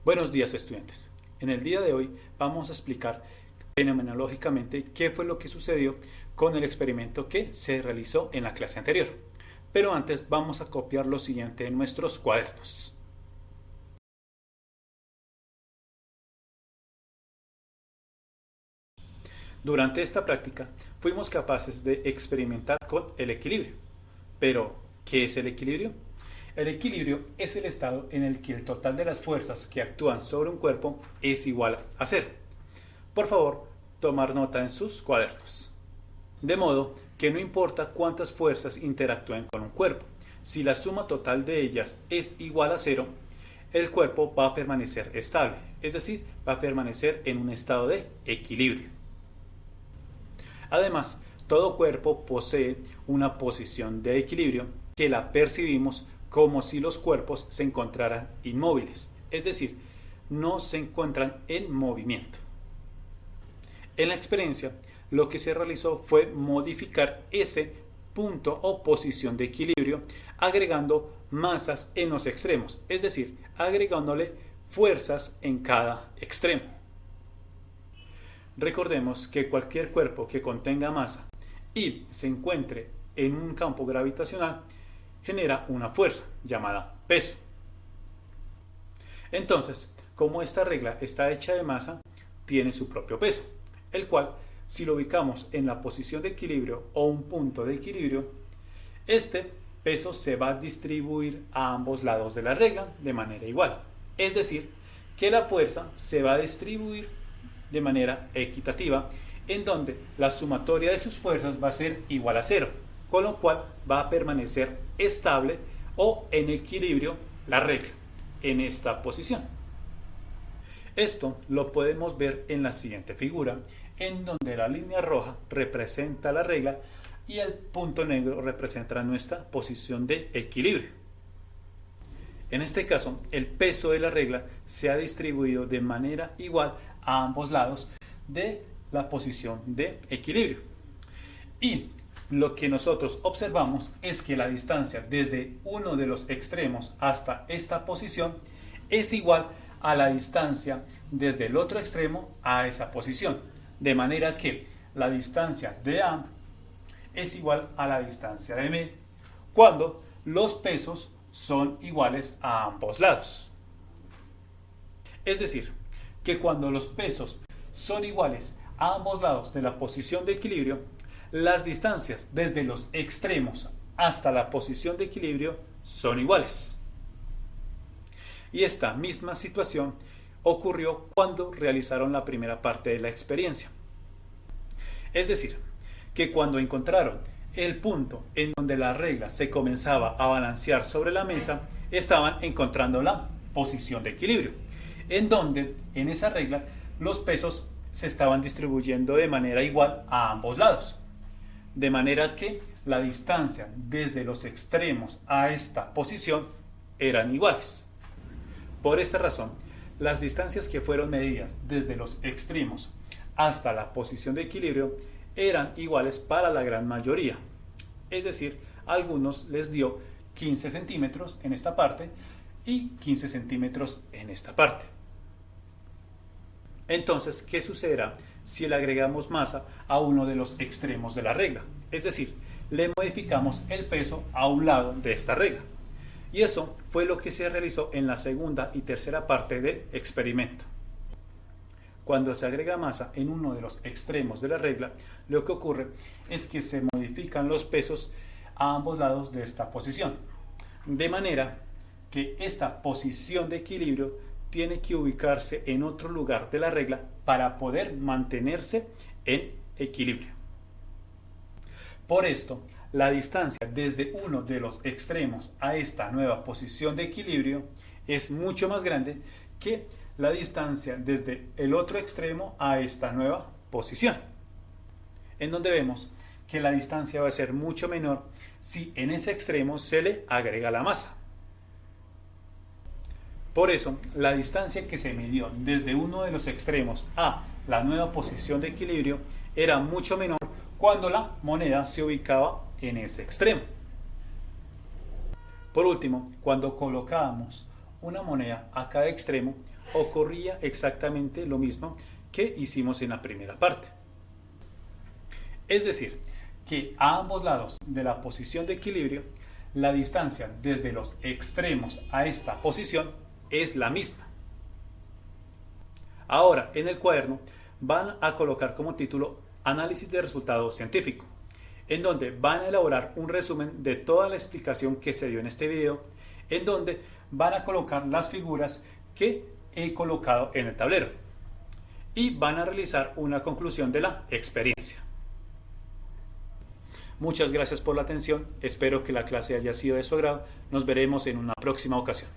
Buenos días, estudiantes. En el día de hoy vamos a explicar fenomenológicamente qué fue lo que sucedió con el experimento que se realizó en la clase anterior. Pero antes vamos a copiar lo siguiente en nuestros cuadernos. Durante esta práctica fuimos capaces de experimentar con el equilibrio. Pero, ¿qué es el equilibrio? El equilibrio es el estado en el que el total de las fuerzas que actúan sobre un cuerpo es igual a cero. Por favor, tomar nota en sus cuadernos. De modo que no importa cuántas fuerzas interactúen con un cuerpo, si la suma total de ellas es igual a cero, el cuerpo va a permanecer estable, es decir, va a permanecer en un estado de equilibrio. Además, todo cuerpo posee una posición de equilibrio que la percibimos como si los cuerpos se encontraran inmóviles, es decir, no se encuentran en movimiento. En la experiencia, lo que se realizó fue modificar ese punto o posición de equilibrio agregando masas en los extremos, es decir, agregándole fuerzas en cada extremo. Recordemos que cualquier cuerpo que contenga masa y se encuentre en un campo gravitacional genera una fuerza llamada peso. Entonces, como esta regla está hecha de masa, tiene su propio peso, el cual, si lo ubicamos en la posición de equilibrio o un punto de equilibrio, este peso se va a distribuir a ambos lados de la regla de manera igual. Es decir, que la fuerza se va a distribuir de manera equitativa, en donde la sumatoria de sus fuerzas va a ser igual a cero, con lo cual va a permanecer estable o en equilibrio la regla en esta posición. Esto lo podemos ver en la siguiente figura, en donde la línea roja representa la regla y el punto negro representa nuestra posición de equilibrio. En este caso, el peso de la regla se ha distribuido de manera igual a ambos lados de la posición de equilibrio. Y lo que nosotros observamos es que la distancia desde uno de los extremos hasta esta posición es igual a la distancia desde el otro extremo a esa posición. De manera que la distancia de A es igual a la distancia de B cuando los pesos son iguales a ambos lados. Es decir, que cuando los pesos son iguales a ambos lados de la posición de equilibrio, las distancias desde los extremos hasta la posición de equilibrio son iguales. Y esta misma situación ocurrió cuando realizaron la primera parte de la experiencia. Es decir, que cuando encontraron el punto en donde la regla se comenzaba a balancear sobre la mesa, estaban encontrando la posición de equilibrio, en donde en esa regla los pesos se estaban distribuyendo de manera igual a ambos lados. De manera que la distancia desde los extremos a esta posición eran iguales. Por esta razón, las distancias que fueron medidas desde los extremos hasta la posición de equilibrio eran iguales para la gran mayoría. Es decir, a algunos les dio 15 centímetros en esta parte y 15 centímetros en esta parte. Entonces, ¿qué sucederá si le agregamos masa a uno de los extremos de la regla? Es decir, le modificamos el peso a un lado de esta regla. Y eso fue lo que se realizó en la segunda y tercera parte del experimento. Cuando se agrega masa en uno de los extremos de la regla, lo que ocurre es que se modifican los pesos a ambos lados de esta posición. De manera que esta posición de equilibrio tiene que ubicarse en otro lugar de la regla para poder mantenerse en equilibrio. Por esto, la distancia desde uno de los extremos a esta nueva posición de equilibrio es mucho más grande que la distancia desde el otro extremo a esta nueva posición, en donde vemos que la distancia va a ser mucho menor si en ese extremo se le agrega la masa. Por eso, la distancia que se midió desde uno de los extremos a la nueva posición de equilibrio era mucho menor cuando la moneda se ubicaba en ese extremo. Por último, cuando colocábamos una moneda a cada extremo, ocurría exactamente lo mismo que hicimos en la primera parte. Es decir, que a ambos lados de la posición de equilibrio, la distancia desde los extremos a esta posición es la misma. Ahora, en el cuaderno van a colocar como título Análisis de resultado científico, en donde van a elaborar un resumen de toda la explicación que se dio en este video, en donde van a colocar las figuras que he colocado en el tablero y van a realizar una conclusión de la experiencia. Muchas gracias por la atención, espero que la clase haya sido de su agrado, nos veremos en una próxima ocasión.